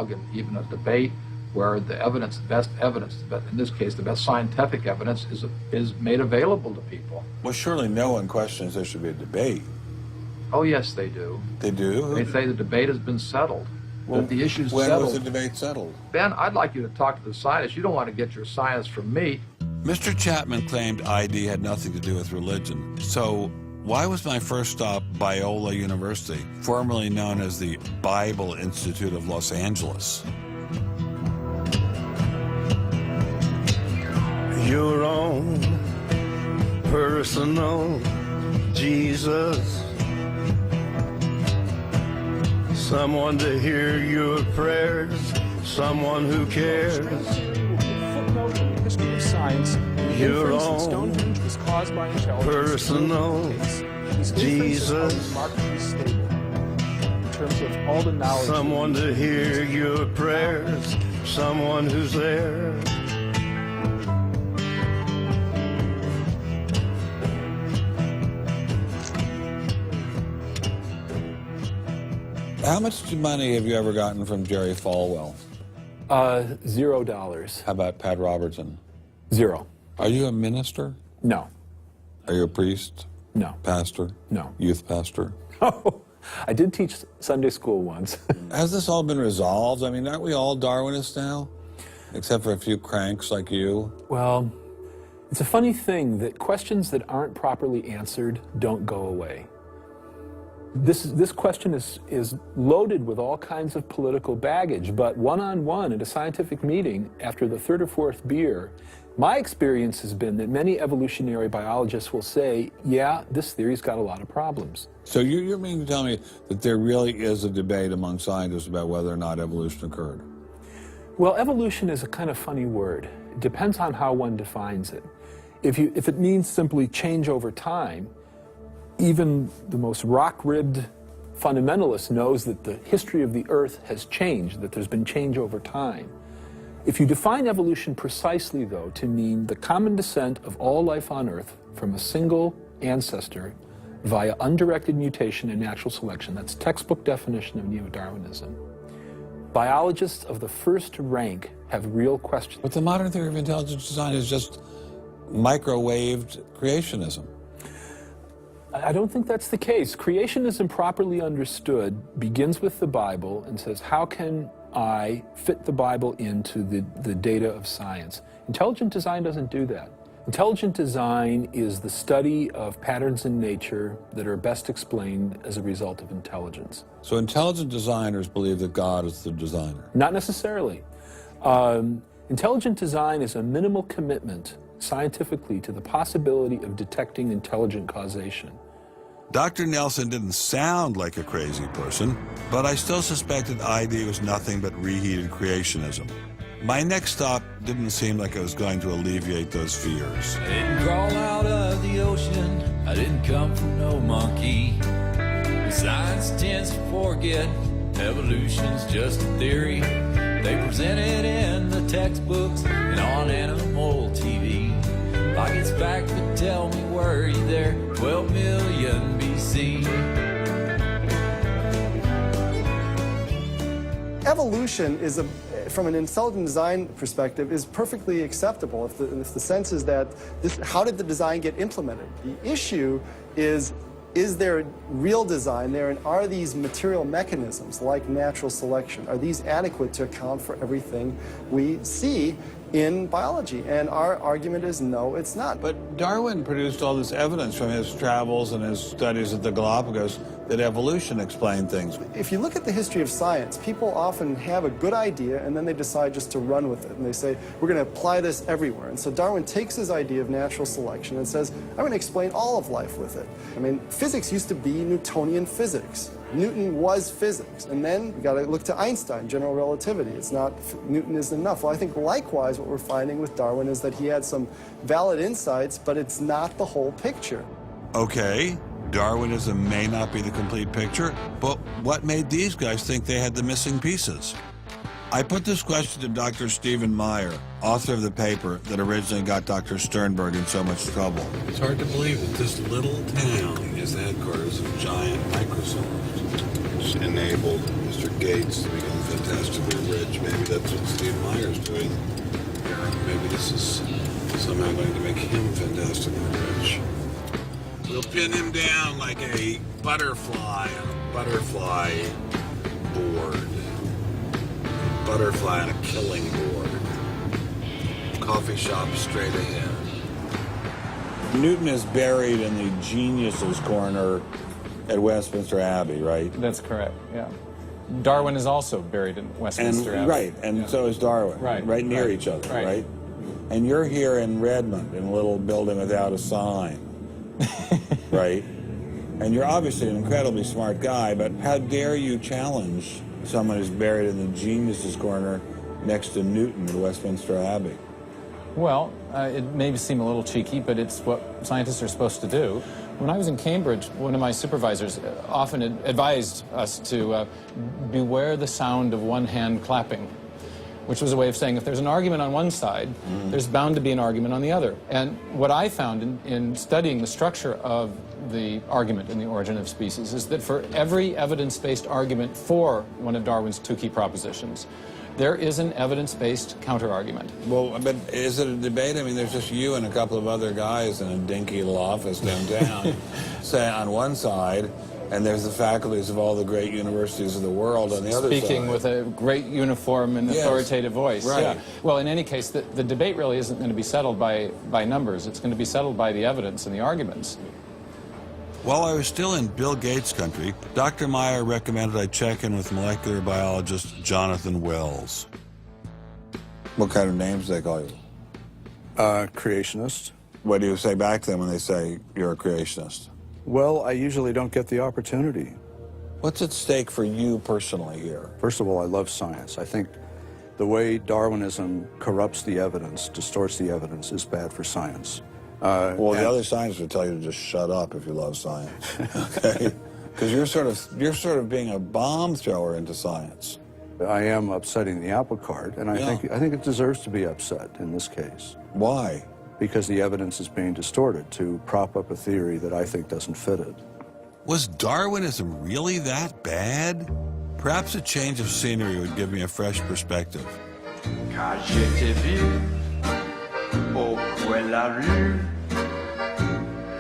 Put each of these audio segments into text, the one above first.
and even a debate where the evidence, the best evidence, in this case, the best scientific evidence is made available to people. Well, surely no one questions there should be a debate. Oh, yes, they do. They do? They say the debate has been settled. Well, that the issue's when settled. was the debate settled? Ben, I'd like you to talk to the scientists. You don't want to get your science from me. Mr. Chapman claimed ID had nothing to do with religion. So why was my first stop Biola University, formerly known as the Bible Institute of Los Angeles? Your own personal Jesus, someone to hear your prayers, someone who cares. Footnote in the history of science, Your inference that own Stonehenge was caused by intelligence. personal These Jesus, inferences are remarkably stable in terms of all the knowledge. someone to hear your prayers, someone who's there. How much money have you ever gotten from Jerry Falwell? $0. How about Pat Robertson? 0. Are you a minister? No. Are you a priest? No. Pastor? No. Youth pastor? Oh, I did teach Sunday school once. Has this all been resolved? I mean, aren't we all Darwinists now? Except for a few cranks like you? Well, it's a funny thing that questions that aren't properly answered don't go away. This question is loaded with all kinds of political baggage, but one-on-one at a scientific meeting after the third or fourth beer, my experience has been that many evolutionary biologists will say, yeah, this theory's got a lot of problems. So you mean to tell me that there really is a debate among scientists about whether or not evolution occurred? Well, evolution is a kind of funny word. It depends on how one defines it. If it means simply change over time, even the most rock-ribbed fundamentalist knows that the history of the Earth has changed, that there's been change over time. If you define evolution precisely, though, to mean the common descent of all life on Earth from a single ancestor via undirected mutation and natural selection, that's textbook definition of neo-Darwinism, biologists of the first rank have real questions. But the modern theory of intelligent design is just microwaved creationism. I don't think that's the case. Creationism, properly understood, begins with the Bible and says, how can I fit the Bible into the data of science? Intelligent design doesn't do that. Intelligent design is the study of patterns in nature that are best explained as a result of intelligence. So intelligent designers believe that God is the designer? Not necessarily. Intelligent design is a minimal commitment scientifically to the possibility of detecting intelligent causation. Dr. Nelson didn't sound like a crazy person, but I still suspected ID was nothing but reheated creationism. My next stop didn't seem like it was going to alleviate those fears. I didn't crawl out of the ocean, I didn't come from no monkey. Science tends to forget evolution's just a theory. They present it in the textbooks and on animal TV. Like it's fact, but tell me, were you there 12 million BC? Evolution is from an intelligent design perspective, is perfectly acceptable if the sense is that how did the design get implemented? The issue is there real design there, and are these material mechanisms like natural selection, are these adequate to account for everything we see in biology? And our argument is no, it's not. But Darwin produced all this evidence from his travels and his studies at the Galapagos that evolution explained things. If you look at the history of science, people often have a good idea and then they decide just to run with it. And they say, we're going to apply this everywhere. And so Darwin takes his idea of natural selection and says, I'm going to explain all of life with it. I mean, physics used to be Newtonian physics. Newton was physics. And then we got to look to Einstein, general relativity. It's not, Newton isn't enough. Well, I think likewise what we're finding with Darwin is that he had some valid insights, but it's not the whole picture. Okay, Darwinism may not be the complete picture, but what made these guys think they had the missing pieces? I put this question to Dr. Stephen Meyer, author of the paper that originally got Dr. Sternberg in so much trouble. It's hard to believe that this little town is the headquarters of giant Microsoft, which enabled Mr. Gates to begin fantastically rich. Maybe that's what Steve Meyer's doing. Maybe this is somehow going to make him fantastically rich. We'll pin him down like a butterfly on a butterfly board. A butterfly on a killing board. Coffee shop straight ahead. Newton is buried in the geniuses corner at Westminster Abbey, right? That's correct, yeah. Darwin is also buried in Westminster Abbey. Right, and so is Darwin. Right, near right, each other, right. right? And you're here in Redmond in a little building without a sign, right? And you're obviously an incredibly smart guy, but how dare you challenge someone who's buried in the geniuses corner next to Newton at Westminster Abbey? Well, it may seem a little cheeky, but it's what scientists are supposed to do. When I was in Cambridge, one of my supervisors often advised us to beware the sound of one hand clapping, which was a way of saying if there's an argument on one side, there's bound to be an argument on the other. And what I found in studying the structure of the argument in The Origin of Species is that for every evidence-based argument for one of Darwin's two key propositions, there is an evidence-based counter-argument. Well, but is it a debate? I mean, there's just you and a couple of other guys in a dinky little office downtown, say on one side, and there's the faculties of all the great universities of the world on the other side. Speaking with a great uniform and authoritative voice. Right. Yeah. Well, in any case, the debate really isn't going to be settled by numbers. It's going to be settled by the evidence and the arguments. While I was still in Bill Gates country, Dr. Meyer recommended I check in with molecular biologist Jonathan Wells. What kind of names do they call you? Creationist. What do you say back to them when they say you're a creationist? Well, I usually don't get the opportunity. What's at stake for you personally here? First of all, I love science. I think the way Darwinism corrupts the evidence, distorts the evidence, is bad for science. Well, the other scientists would tell you to just shut up if you love science, okay? Because you're sort of being a bomb thrower into science. I am upsetting the apple cart, and I think it deserves to be upset in this case. Why? Because the evidence is being distorted to prop up a theory that I think doesn't fit it. Was Darwinism really that bad? Perhaps a change of scenery would give me a fresh perspective. Quand je t'ai vu au coin de la rue,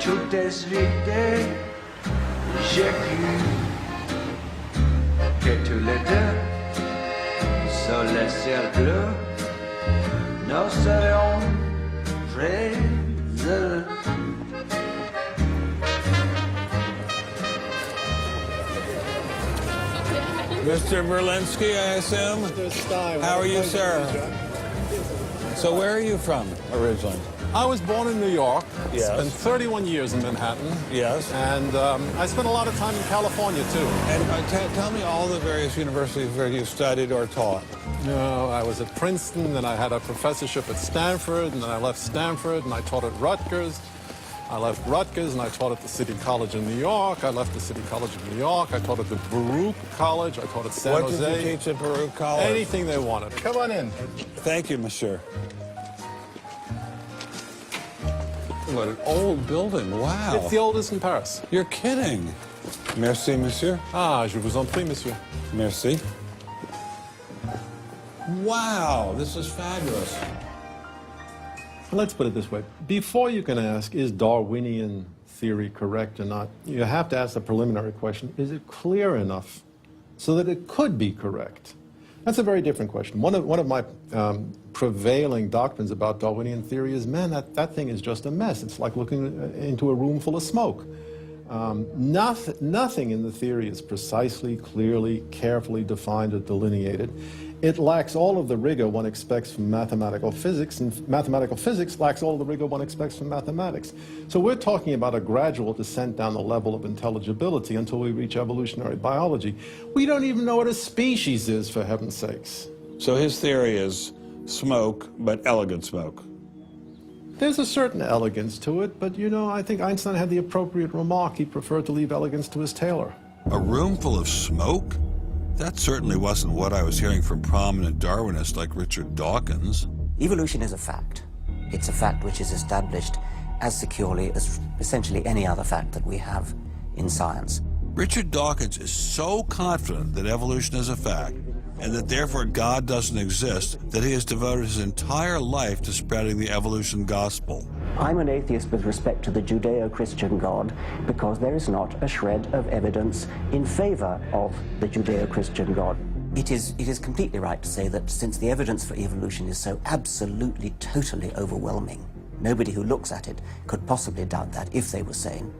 tout est vide, j'ai cru que tous les deux, sur le ciel bleu, nous serions très heureux. Mr. Berlinski, I assume? Mr. Stein. How are you, sir? So where are you from originally? I was born in New York. Yes. Spent 31 years in Manhattan. Yes. And I spent a lot of time in California, too. And tell me all the various universities where you studied or taught. No, I was at Princeton, then I had a professorship at Stanford, and then I left Stanford, and I taught at Rutgers. I left Rutgers, and I taught at the City College in New York. I left the City College of New York. I taught at the Baruch College. I taught at San Jose. What did you teach at Baruch College? Anything they wanted. Come on in. Thank you, monsieur. What an old building. Wow. It's the oldest in Paris. You're kidding. Merci, monsieur. Ah, je vous en prie, monsieur. Merci. Wow, this is fabulous. Let's put it this way. Before you can ask, is Darwinian theory correct or not, you have to ask the preliminary question, is it clear enough so that it could be correct? That's a very different question. One of my prevailing doctrines about Darwinian theory is, man, that thing is just a mess. It's like looking into a room full of smoke. Nothing in the theory is precisely, clearly, carefully defined or delineated. It lacks all of the rigor one expects from mathematical physics, and mathematical physics lacks all of the rigor one expects from mathematics. So we're talking about a gradual descent down the level of intelligibility until we reach evolutionary biology. We don't even know what a species is, for heaven's sakes. So his theory is smoke, but elegant smoke. There's a certain elegance to it, but you know, I think Einstein had the appropriate remark. He preferred to leave elegance to his tailor. A room full of smoke? That certainly wasn't what I was hearing from prominent Darwinists like Richard Dawkins. Evolution is a fact. It's a fact which is established as securely as essentially any other fact that we have in science. Richard Dawkins is so confident that evolution is a fact and that therefore God doesn't exist, that he has devoted his entire life to spreading the evolution gospel. I'm an atheist with respect to the Judeo-Christian God because there is not a shred of evidence in favor of the Judeo-Christian God. It is completely right to say that since the evidence for evolution is so absolutely, totally overwhelming, nobody who looks at it could possibly doubt that if they were sane.